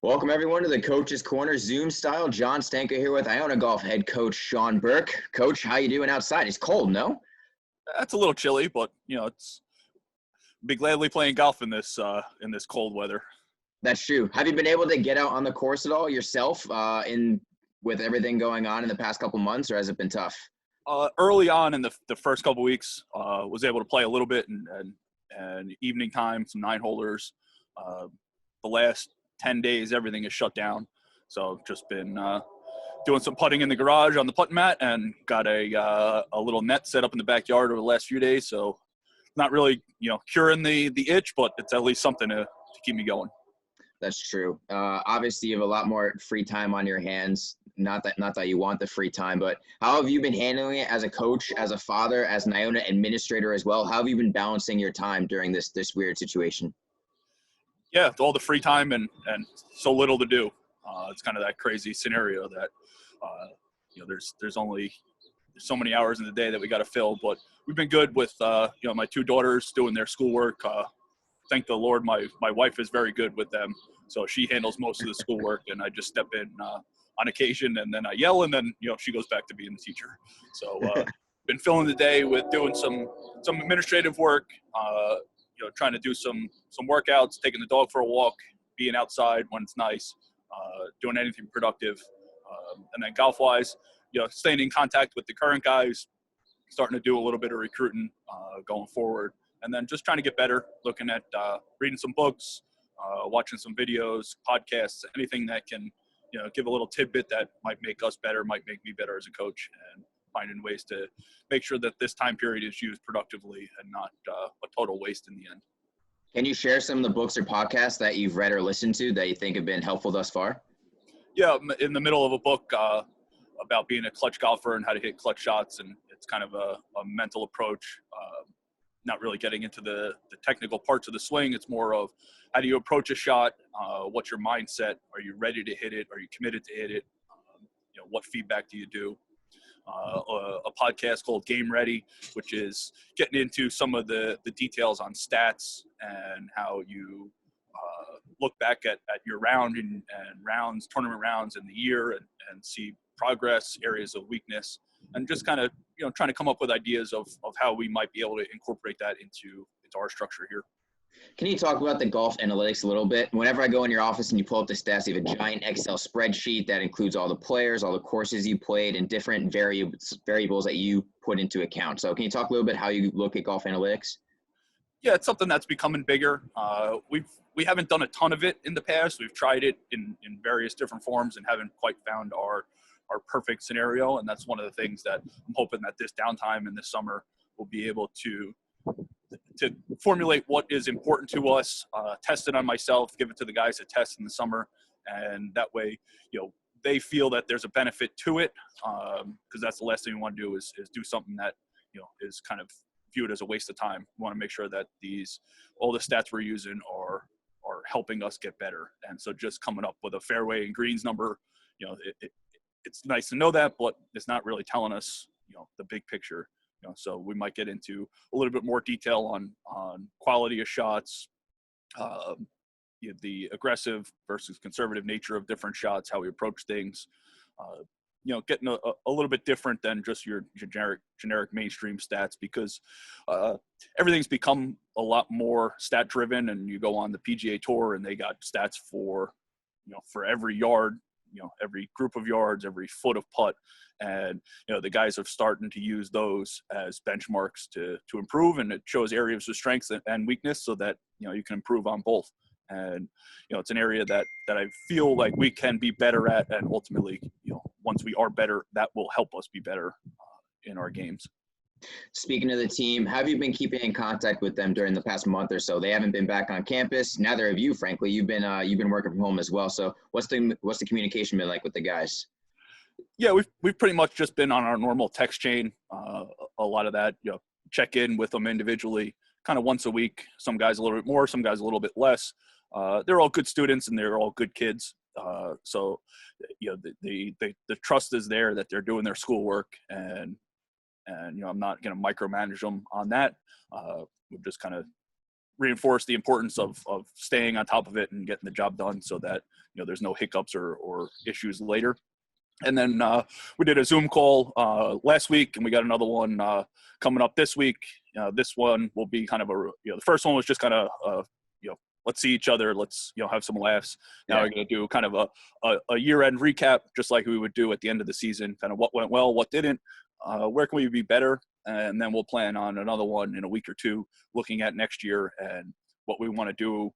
Welcome everyone to the Coach's Corner Zoom style. John Stanko here with Iona Golf head coach Sean Burke. Coach, how you doing outside? It's cold, no? That's a little chilly, but it's be gladly playing golf in this cold weather. That's true. Have you been able to get out on the course at all yourself in with everything going on in the past couple months, or has it been tough? Early on in the first couple weeks, was able to play a little bit and evening time, some 9-holders. The last 10 days, everything is shut down. So I've just been doing some putting in the garage on the putting mat, and got a little net set up in the backyard over the last few days. So not really, curing the itch, but it's at least something to keep me going. That's true. Obviously, you have a lot more free time on your hands. Not that you want the free time, but how have you been handling it as a coach, as a father, as an Iona administrator as well? How have you been balancing your time during this weird situation? Yeah, all the free time and so little to do. It's kind of that crazy scenario that there's only so many hours in the day that we got to fill. But we've been good with my two daughters doing their schoolwork. Thank the Lord, my wife is very good with them, so she handles most of the schoolwork, and I just step in on occasion, and then I yell, and then she goes back to being the teacher. So been filling the day with doing some administrative work. Trying to do some workouts, taking the dog for a walk, being outside when it's nice, doing anything productive. And then golf-wise, staying in contact with the current guys, starting to do a little bit of recruiting going forward. And then just trying to get better, looking at reading some books, watching some videos, podcasts, anything that can, give a little tidbit that might make us better, might make me better as a coach, and finding ways to make sure that this time period is used productively and not a total waste in the end. Can you share some of the books or podcasts that you've read or listened to that you think have been helpful thus far? Yeah, I'm in the middle of a book about being a clutch golfer and how to hit clutch shots, and it's kind of a mental approach, not really getting into the technical parts of the swing. It's more of how do you approach a shot, what's your mindset, are you ready to hit it, are you committed to hit it, what feedback do you do? A podcast called Game Ready, which is getting into some of the details on stats and how you look back at your round and rounds, tournament rounds in the year, and see progress, areas of weakness, and just kind of trying to come up with ideas of how we might be able to incorporate that into our structure here. Can you talk about the golf analytics a little bit? Whenever I go in your office and you pull up the stats, you have a giant Excel spreadsheet that includes all the players, all the courses you played, and different variables that you put into account. So can you talk a little bit how you look at golf analytics? Yeah, it's something that's becoming bigger. We haven't done a ton of it in the past. We've tried it in various different forms and haven't quite found our perfect scenario. And that's one of the things that I'm hoping that this downtime in this summer will be able to formulate what is important to us, test it on myself, give it to the guys that test in the summer, and that way, they feel that there's a benefit to it, because that's the last thing we want to do is do something that is kind of viewed as a waste of time. We want to make sure that all the stats we're using are helping us get better, and so just coming up with a fairway and greens number, it's nice to know that, but it's not really telling us the big picture. So we might get into a little bit more detail on quality of shots, the aggressive versus conservative nature of different shots, how we approach things, getting a little bit different than just your generic mainstream stats, because everything's become a lot more stat driven, and you go on the PGA Tour and they got stats for every yard, every group of yards, every foot of putt. And, the guys are starting to use those as benchmarks to improve, and it shows areas of strength and weakness so that, you can improve on both. And, it's an area that I feel like we can be better at. And ultimately, once we are better, that will help us be better in our games. Speaking of the team, have you been keeping in contact with them during the past month or so? They haven't been back on campus. Neither of you, frankly. You've been working from home as well. So what's the communication been like with the guys? Yeah, we've pretty much just been on our normal text chain. A lot of that, check in with them individually, kind of once a week. Some guys a little bit more, some guys a little bit less. They're all good students and they're all good kids. So the trust is there that they're doing their schoolwork, and I'm not going to micromanage them on that. We're just kind of reinforce the importance of staying on top of it and getting the job done so that, there's no hiccups or issues later. And then we did a Zoom call last week, and we got another one coming up this week. This one will be kind of the first one was just kind of, let's see each other. Let's, have some laughs. Now we're going to do kind of a year-end recap, just like we would do at the end of the season, kind of what went well, what didn't, where can we be better? And then we'll plan on another one in a week or two, looking at next year and what we want to do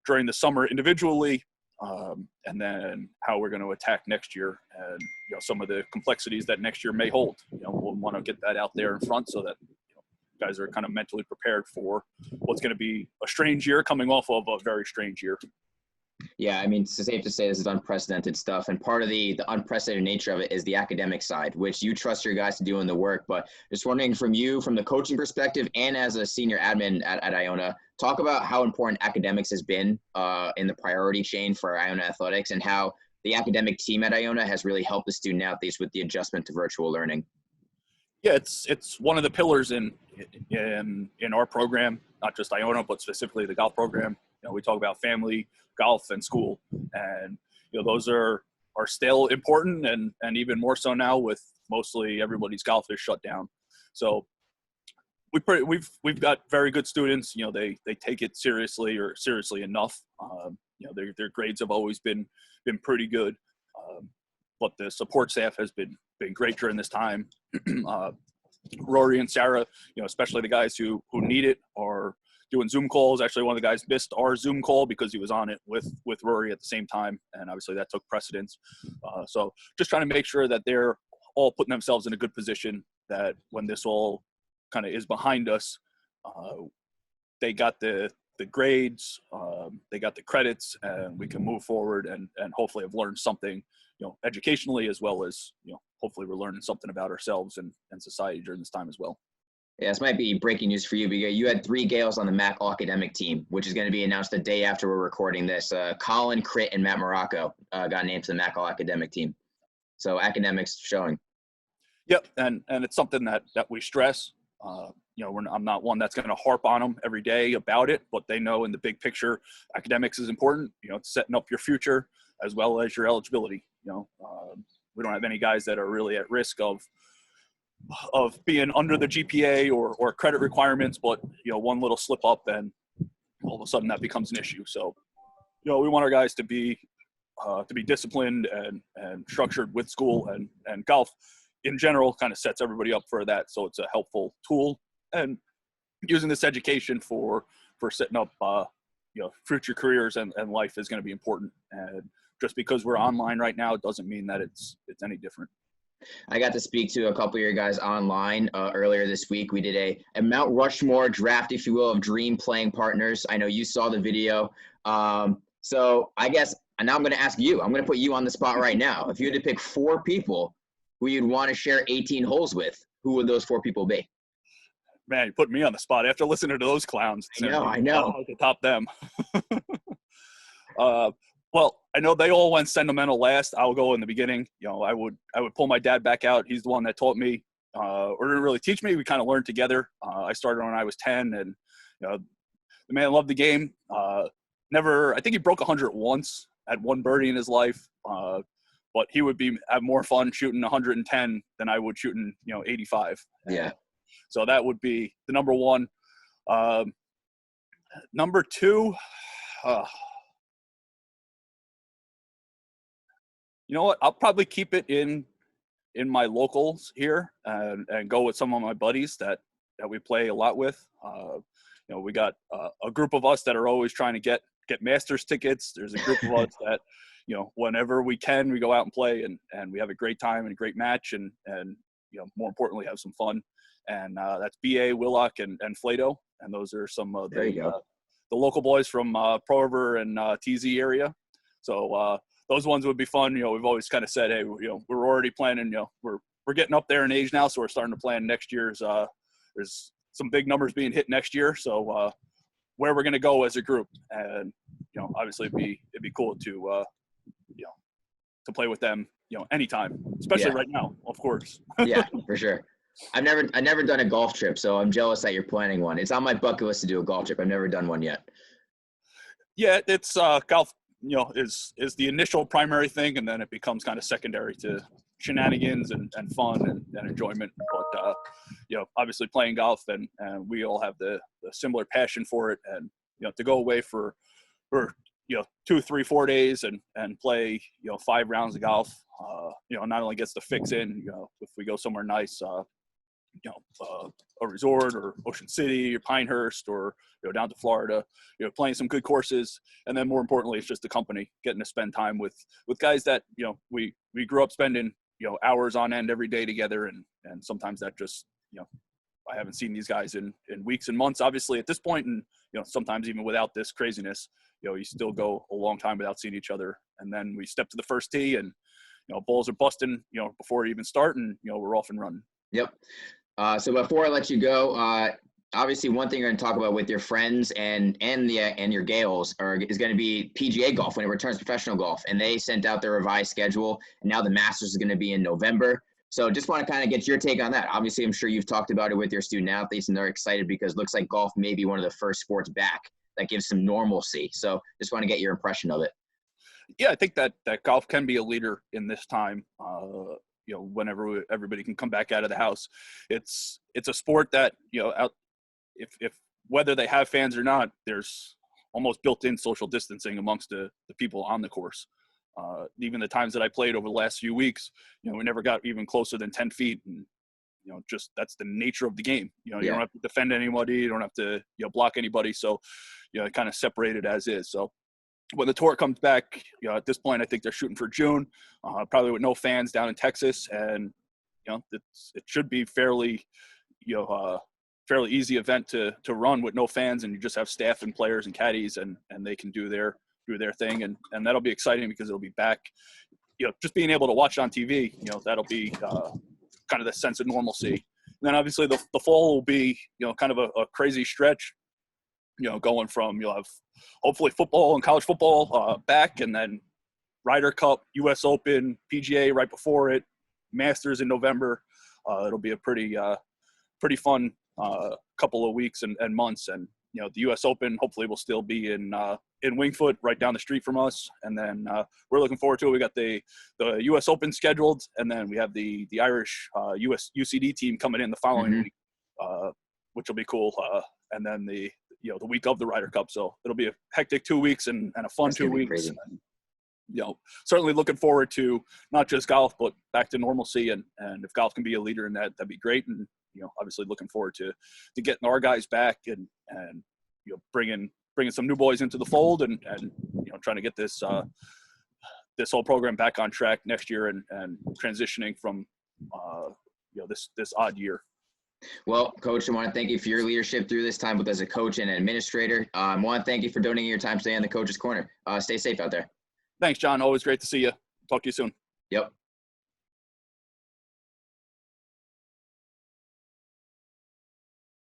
during the summer individually, and then how we're going to attack next year and, some of the complexities that next year may hold. We'll want to get that out there in front so that guys are kind of mentally prepared for what's going to be a strange year coming off of a very strange year. Yeah, I mean, it's safe to say this is unprecedented stuff. And part of the unprecedented nature of it is the academic side, which you trust your guys to do in the work. But just wondering from the coaching perspective and as a senior admin at Iona, talk about how important academics has been in the priority chain for Iona athletics and how the academic team at Iona has really helped the student athletes with the adjustment to virtual learning. Yeah, it's one of the pillars in our program, not just Iona, but specifically the golf program. We talk about family, golf, and school, and those are still important, and even more so now with mostly everybody's golf is shut down. So we've got very good students. They take it seriously or seriously enough. Their grades have always been pretty good, but the support staff has been great during this time. Rory and Sarah, especially the guys who need it, are doing Zoom calls. Actually, one of the guys missed our Zoom call because he was on it with Rory at the same time, and obviously that took precedence. So just trying to make sure that they're all putting themselves in a good position that when this all kind of is behind us, they got the grades, they got the credits, and we can move forward and hopefully have learned something, educationally, as well as, hopefully we're learning something about ourselves and society during this time as well. Yeah, this might be breaking news for you, because you had 3 Gaels on the MAC Academic Team, which is going to be announced the day after we're recording this. Colin, Crit, and Matt Morocco got named to the MAC Academic Team. So academics showing. Yep, and it's something that we stress. I'm not one that's going to harp on them every day about it, but they know in the big picture, academics is important. It's setting up your future as well as your eligibility. We don't have any guys that are really at risk of being under the GPA or credit requirements, but one little slip up and all of a sudden that becomes an issue. So we want our guys to be disciplined and structured with school, and golf in general kind of sets everybody up for that. So it's a helpful tool, and using this education for setting up future careers and life is going to be important. And just because we're online right now doesn't mean that it's any different. I got to speak to a couple of your guys online earlier this week. We did a Mount Rushmore draft, if you will, of dream playing partners. I know you saw the video. So I guess, and now I'm going to ask you, I'm going to put you on the spot right now. If you had to pick 4 people who you'd want to share 18 holes with, who would those 4 people be? Man, you put me on the spot after listening to those clowns. I know. I could top them. Well, I know they all went sentimental last. I'll go in the beginning. I would pull my dad back out. He's the one that taught me, or didn't really teach me. We kind of learned together. I started when I was 10, and the man loved the game. I think he broke 100 once, had 1 birdie in his life. But he would have more fun shooting 110 than I would shooting 85. Yeah. So that would be the number 1. Number 2. You know what? I'll probably keep it in my locals here and go with some of my buddies that we play a lot with. We got a group of us that are always trying to get Masters tickets. There's a group of us that, whenever we can, we go out and play and we have a great time and a great match and more importantly, have some fun. And that's BA, Willock, and Flato. And those are some of the local boys from Pro River and TZ area. So those ones would be fun. We've always kind of said, hey, we're already planning, we're getting up there in age now, so we're starting to plan next year's. There's some big numbers being hit next year, so where we're going to go as a group, and obviously it'd be cool to to play with them, anytime, especially right now, of course. Yeah, for sure. I've never done a golf trip, so I'm jealous that you're planning one. It's on my bucket list to do a golf trip. I've never done one yet. Yeah, it's golf. Is the initial primary thing, and then it becomes kind of secondary to shenanigans and fun and enjoyment. But obviously playing golf, and we all have the similar passion for it. And to go away for 2, 3, 4 days and play 5 rounds of golf, not only gets the fix in. If we go somewhere nice, a resort or Ocean City or Pinehurst or down to Florida, playing some good courses, and then more importantly, it's just the company, getting to spend time with guys that we grew up spending hours on end every day together, and sometimes that just I haven't seen these guys in weeks and months, obviously at this point, and sometimes even without this craziness, you still go a long time without seeing each other, and then we step to the first tee, and balls are busting before we even start, and we're off and running. Yep. So before I let you go, obviously one thing you're going to talk about with your friends and your Gaels is going to be PGA golf when it returns to professional golf, and they sent out their revised schedule, and now the Masters is going to be in November. So just want to kind of get your take on that. Obviously, I'm sure you've talked about it with your student athletes, and they're excited because it looks like golf may be one of the first sports back that gives some normalcy. So just want to get your impression of it. Yeah, I think that golf can be a leader in this time. Whenever everybody can come back out of the house, it's a sport that if whether they have fans or not, there's almost built-in social distancing amongst the people on the course. Even the times that I played over the last few weeks, we never got even closer than 10 feet, and just that's the nature of the game. You don't have to defend anybody, you don't have to block anybody, so kind of separated as is. So when the tour comes back, at this point, I think they're shooting for June, probably with no fans down in Texas, and it should be fairly easy event to run with no fans, and you just have staff and players and caddies, and they can do their thing, and that'll be exciting because it'll be back. Just being able to watch on TV, that'll be kind of the sense of normalcy. And then obviously the fall will be kind of a crazy stretch. Going from you'll have hopefully football and college football back, and then Ryder Cup, U.S. Open, PGA right before it, Masters in November. It'll be a pretty fun couple of weeks and months, and the U.S. Open hopefully will still be in Wingfoot, right down the street from us, and then we're looking forward to it. We got the U.S. Open scheduled, and then we have the Irish UCD team coming in the following week, which will be cool, and then the week of the Ryder Cup. So it'll be a hectic 2 weeks and a fun 2 weeks. And, certainly looking forward to not just golf, but back to normalcy. And if golf can be a leader in that, that'd be great. And, obviously looking forward to getting our guys back and bringing some new boys into the fold and trying to get this whole program back on track next year and transitioning from, this odd year. Well, Coach, I want to thank you for your leadership through this time, both as a coach and an administrator. I want to thank you for donating your time today on the Coach's Corner. Stay safe out there. Thanks, John. Always great to see you. Talk to you soon. Yep.